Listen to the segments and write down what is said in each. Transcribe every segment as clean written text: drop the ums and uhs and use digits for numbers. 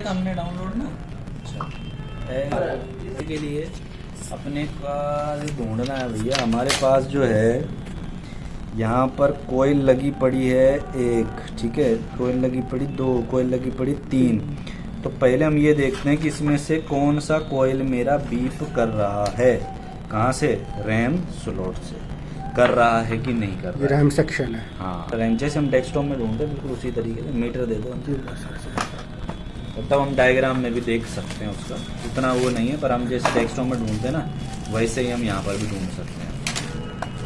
हमने डाउनलोड ना के लिए अपने का ढूंढना है भैया। हमारे पास जो है यहाँ पर कोयल लगी पड़ी है एक, ठीक है, कोयल लगी पड़ी दो, कोयल लगी पड़ी तीन। तो पहले हम ये देखते हैं कि इसमें से कौन सा कोयल मेरा बीप कर रहा है। कहाँ से? रैम स्लॉट से कर रहा है कि नहीं कर रहा है। रैम सेक्शन है। हाँ, रैम जैसे हम डेस्कटॉप में ढूंढते हैं बिल्कुल उसी तरीके से। मीटर दे दो, तब हम डायग्राम में भी देख सकते हैं उसका, इतना वो नहीं है, पर हम जैसे डेस्कटॉप में ढूंढते हैं ना वैसे ही हम यहाँ पर भी ढूंढ सकते हैं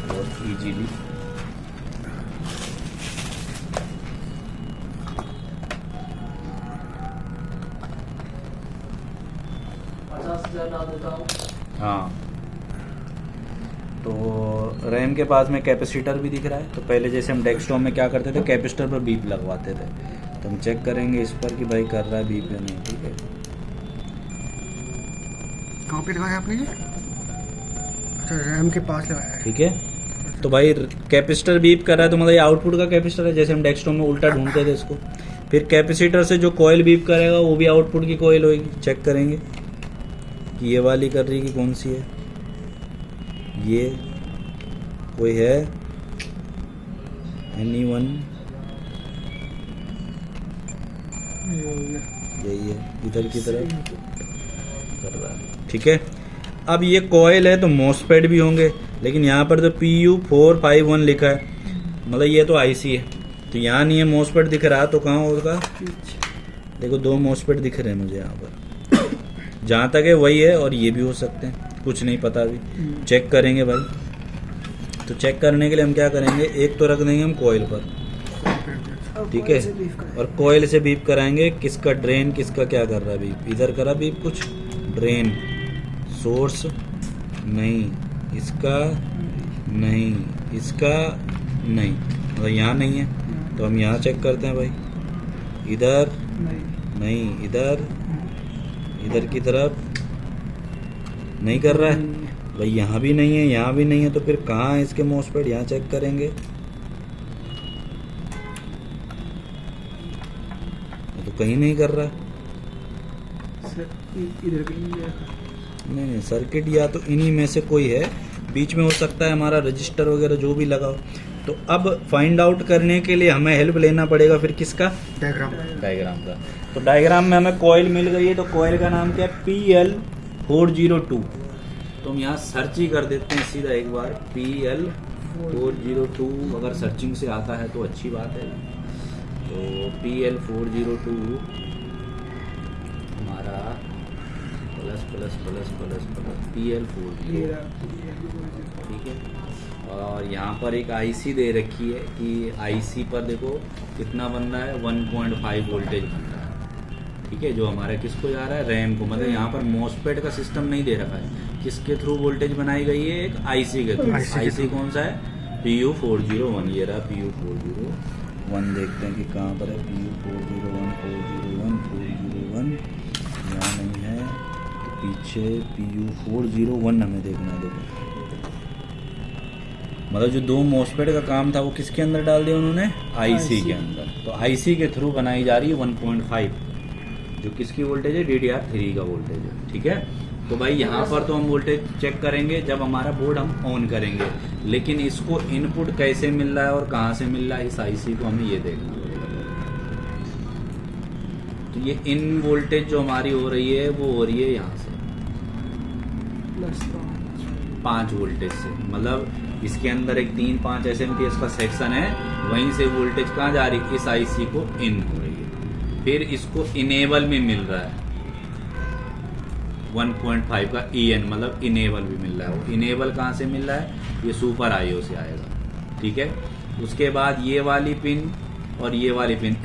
बहुत ईजीली। हाँ, तो रैम के पास में कैपेसिटर भी दिख रहा है। तो पहले जैसे हम डेस्कटॉप में क्या करते थे, कैपेसिटर पर बीप लगवाते थे। तो हम चेक करेंगे इस पर कि भाई कर रहा है बीप या नहीं, ठीक है। कहाँ पे लगाया आपने ये? अच्छा, रैम के पास लगाया है, ठीक है। तो भाई कैपेसिटर बीप कर रहा है तो मतलब ये आउटपुट का कैपेसिटर है। जैसे हम डेस्कटॉप में उल्टा ढूंढते थे इसको, फिर कैपेसिटर से जो कॉइल बीप करेगा वो भी आउटपुट की कॉइल होगी। चेक करेंगे कि ये वाली कर रही है कि कौन सी है। ये कोई है anyone? यही है, इधर की तरफ कर रहा है, ठीक है। अब ये कॉइल है तो मॉसफेट भी होंगे, लेकिन यहाँ पर तो PU451 लिखा है, मतलब ये तो आईसी है। तो यहाँ नहीं है, मॉसफेट दिख रहा, तो कहाँ होगा? देखो दो मॉसफेट दिख रहे हैं मुझे यहाँ पर, जहाँ तक है वही है, और ये भी हो सकते हैं, कुछ नहीं पता अभी। चेक करेंगे भाई। तो चेक करने के लिए हम क्या करेंगे, एक तो रख देंगे हम कॉइल पर, ठीक है, और कॉइल से बीप कराएंगे। किसका ड्रेन, किसका क्या कर रहा है बीप। इधर करा बीप कुछ, ड्रेन, सोर्स नहीं, इसका नहीं, इसका नहीं, मतलब यहाँ नहीं है। तो हम यहाँ चेक करते हैं भाई, इधर नहीं, इधर, इधर की तरफ नहीं कर रहा है भाई, यहाँ भी नहीं है, यहाँ भी नहीं है। तो फिर कहाँ है इसके मॉसफेट, यहाँ चेक करेंगे। तो कहीं नहीं कर रहा है, इधर नहीं सर्किट या तो इन्हीं में से कोई है, बीच में हो सकता है हमारा रजिस्टर वगैरह जो भी लगा हो। तो अब फाइंड आउट करने के लिए हमें हेल्प लेना पड़ेगा फिर किसका? डायग्राम का। तो डायग्राम में हमें कॉइल मिल गई है, तो कॉइल का नाम क्या है? PL402। तो हम यहाँ सर्च ही कर देते हैं सीधा एक बार, PL402। अगर सर्चिंग से आता है तो अच्छी बात है। तो PL402 हमारा plus plus plus plus plus PL402, ठीक है। और यहाँ पर एक आईसी दे रखी है कि आईसी पर देखो कितना बन रहा है, 1.5 वोल्टेज बन रहा है, ठीक है। जो हमारा किसको जा रहा है? रैम को। मतलब यहाँ पर मॉसफेट का सिस्टम नहीं दे रखा है, किसके थ्रू वोल्टेज बनाई गई है? एक आईसी के थ्रू। आईसी कौन सा है? PU401। ये रहा PU401। देखते हैं कि कहाँ पर है PU401, 401 यहाँ नहीं है, तो पीछे PU401 हमें देखना है। देखो मतलब जो दो मॉसफेट का काम था वो किसके अंदर डाल दिया उन्होंने? आईसी के अंदर। तो आईसी के थ्रू बनाई जा रही है 1.5, जो किसकी वोल्टेज है? DDR3 का वोल्टेज है, ठीक है। तो भाई यहाँ पर तो हम वोल्टेज चेक करेंगे जब हमारा बोर्ड हम ऑन करेंगे, लेकिन इसको इनपुट कैसे मिल रहा है और कहाँ से मिल रहा है इस आईसी को, हमें ये देखना पड़ेगा। तो ये इन वोल्टेज जो हमारी हो रही है वो हो रही है यहाँ से 5 वोल्टेज से, मतलब इसके अंदर एक 3-5 SMPS का सेक्शन है, वहीं से वोल्टेज कहाँ जा रही है? इस आईसी को इन हो रही है। फिर इसको इनेबल में मिल रहा है 1.5 का EN, मतलब इनेबल भी मिल रहा है। वो इनेबल कहाँ से मिल रहा है? ये सुपर IO से आएगा, ठीक है। उसके बाद ये वाली पिन और ये वाली पिन,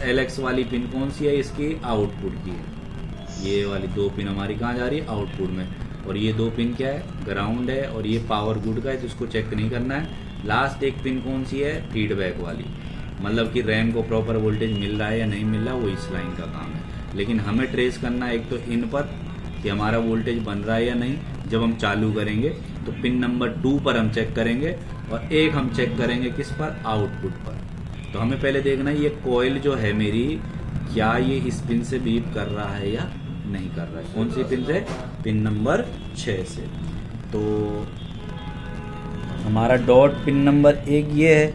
LX वाली पिन कौन सी है? इसकी आउटपुट की है। ये वाली दो पिन हमारी कहाँ जा रही है? आउटपुट में। और ये दो पिन क्या है? ग्राउंड है, और ये पावर गुड का है, तो इसको चेक नहीं करना है। लास्ट एक पिन कौन सी है? फीडबैक वाली, मतलब कि रैम को प्रॉपर वोल्टेज मिल रहा है या नहीं मिल रहा, वो इस लाइन का काम है। लेकिन हमें ट्रेस करना है एक तो इन पर कि हमारा वोल्टेज बन रहा है या नहीं। जब हम चालू करेंगे तो पिन नंबर 2 पर हम चेक करेंगे, और एक हम चेक करेंगे किस पर? आउटपुट पर। तो हमें पहले देखना है ये कॉइल जो है मेरी, क्या ये इस पिन से बीप कर रहा है या नहीं कर रहा है। कौन सी पिन से? पिन नंबर 6 से। तो हमारा डॉट पिन नंबर 1 ये है,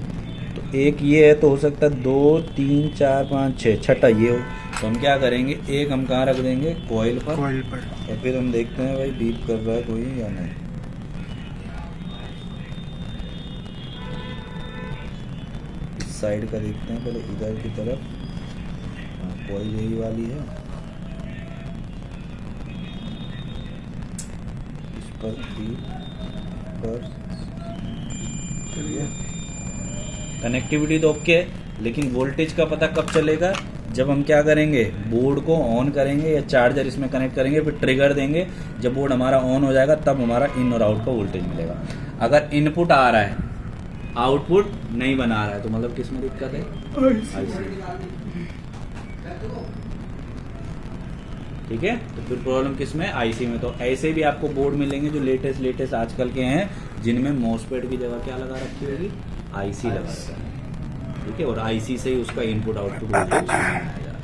तो एक ये है, तो हो सकता है 2 3 4 5 6 छठा ये हो। तो हम क्या करेंगे, एक हम कहाँ रख देंगे, कॉइल पर, कॉइल पर। और फिर हम देखते हैं भाई बीप कर रहा है कोई या नहीं। इस साइड का देखते हैं पहले, इधर की तरफ। हाँ, कॉइल यही वाली है, इस पर बीप पर कनेक्टिविटी तो ओके है, लेकिन वोल्टेज का पता कब चलेगा, जब हम क्या करेंगे, बोर्ड को ऑन करेंगे या चार्जर इसमें कनेक्ट करेंगे, फिर ट्रिगर देंगे। जब बोर्ड हमारा ऑन हो जाएगा तब हमारा इन और आउट का वोल्टेज मिलेगा। अगर इनपुट आ रहा है, आउटपुट नहीं बना रहा है, तो मतलब किस में दिक्कत है, ठीक है। तो फिर प्रॉब्लम किस में, आईसी में। तो ऐसे भी आपको बोर्ड मिलेंगे जो लेटेस्ट आजकल के हैं, जिनमें मॉसफेट की जगह क्या लगा रखी होगी, आईसी लगा रखा है, ठीक है। और आईसी से ही उसका इनपुट आउटपुट वोल्टेज बनाया जा रहा है।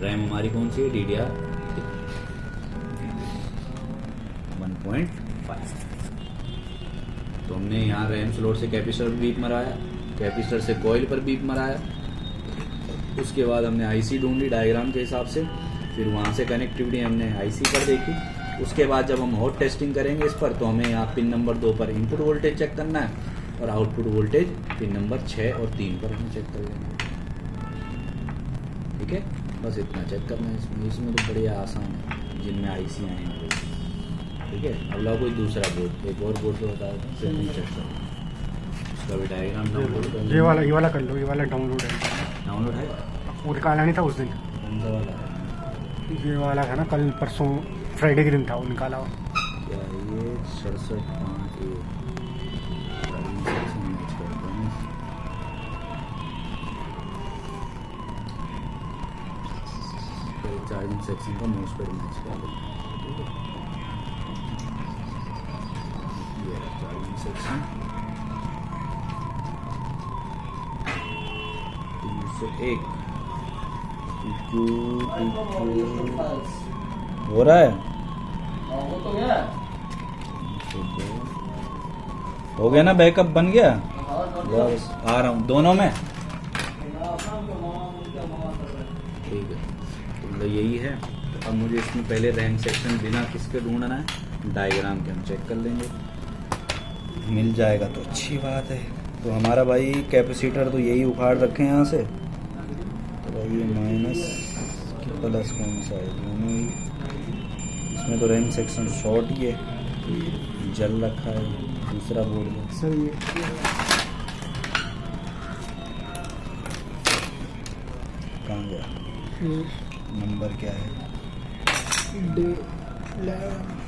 रैम हमारी कौन सी है, DDR 1.5। तो हमने यहाँ रैम स्लॉट से कैपेसिटर पर बीप मराया, कैपेसिटर से कॉइल पर बीप मराया, उसके बाद हमने आईसी ढूंढी डायग्राम के हिसाब से, फिर वहाँ से कनेक्टिविटी हमने आईसी पर देखी। उसके बाद जब हम हॉट टेस्टिंग करेंगे इस पर, तो हमें यहाँ पिन नंबर 2 पर इनपुट वोल्टेज चेक करना है, और आउटपुट वोल्टेज पिन नंबर 6 और 3 पर हमें चेक कर लेना है, ठीक है। बस इतना चेक करना है इसमें तो बढ़िया आसान है, जिनमें आईसी आए हैं, ठीक है। अगला कोई दूसरा बोर्ड, एक और बोर्ड तो बताया था, फिर नहीं चेक करो, उसका भी डायग्राम डाउनलोड कर, ये वाला कर लो, ये वाला डाउनलोड है, वो निकाला नहीं था उस दिन। कौन सा वाला है? ये वाला था ना, कल परसों फ्राइडे के दिन था, वो निकाला हुआ। क्या ये 67.5 चार्जिंग सेक्शन का मॉसफेट मैच कर लो, ठीक है। ये रहा चार्जिंग सेक्शन 301 हो रहा है, हो गया ना, बैकअप बन गया, बस आ रहा हूँ दोनों में, ठीक है। तो मतलब यही है। तो अब मुझे इसमें पहले रैम सेक्शन बिना किसके ढूंढना है, डायग्राम के हम चेक कर लेंगे, मिल जाएगा तो अच्छी बात है। तो हमारा भाई कैपेसिटर तो यही उखाड़ रखे हैं यहाँ से, तो भाई ये माइनस की प्लस कौन सा है, दोनों ही। इसमें तो रैम सेक्शन शॉर्ट ही है, जल रखा है दूसरा बोर्ड में, सर ये कहाँ गया, नंबर क्या है, D11